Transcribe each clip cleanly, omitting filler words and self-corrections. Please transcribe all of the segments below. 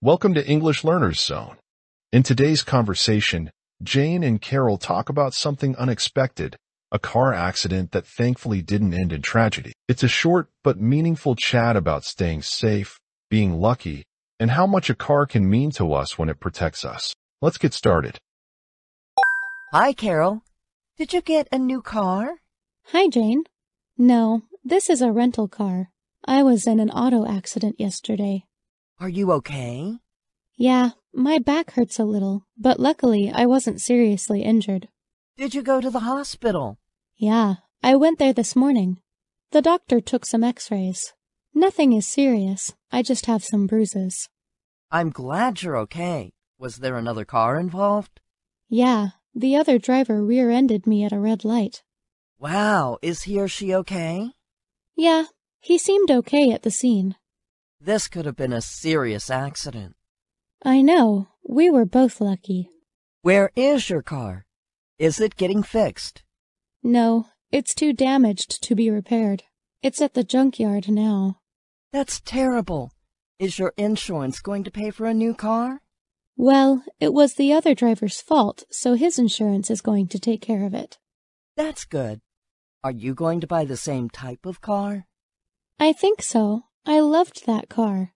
Welcome to English Learners Zone. In today's conversation, Jane and Carol talk about something unexpected, a car accident that thankfully didn't end in tragedy. It's a short but meaningful chat about staying safe, being lucky, and how much a car can mean to us when it protects us. Let's get started. Hi, Carol. Did you get a new car? Hi, Jane. No, this is a rental car. I was in an auto accident yesterday. Are you okay? Yeah, my back hurts a little, but luckily I wasn't seriously injured. Did you go to the hospital? Yeah, I went there this morning. The doctor took some x-rays. Nothing is serious. I just have some bruises. I'm glad you're okay. Was there another car involved? Yeah, the other driver rear-ended me at a red light. Wow, is he or she okay? Yeah, he seemed okay at the scene. This could have been a serious accident. I know. We were both lucky. Where is your car? Is it getting fixed? No, it's too damaged to be repaired. It's at the junkyard now. That's terrible. Is your insurance going to pay for a new car? Well, it was the other driver's fault, so his insurance is going to take care of it. That's good. Are you going to buy the same type of car? I think so. I loved that car.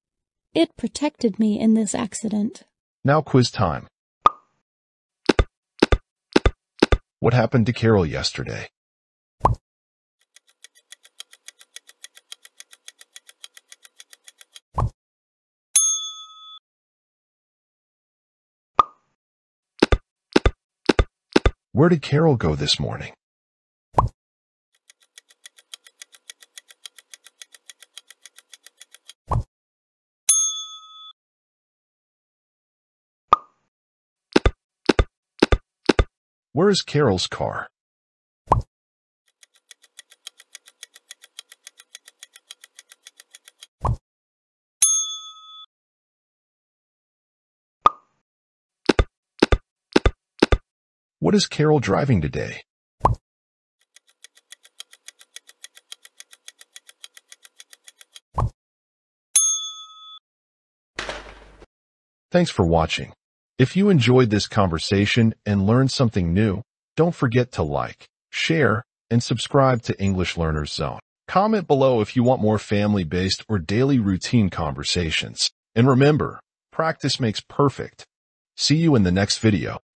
It protected me in this accident. Now quiz time. What happened to Carol yesterday? Where did Carol go this morning? Where is Carol's car? What is Carol driving today? Thanks for watching. If you enjoyed this conversation and learned something new, don't forget to like, share, and subscribe to English Learners Zone. Comment below if you want more family-based or daily routine conversations. And remember, practice makes perfect. See you in the next video.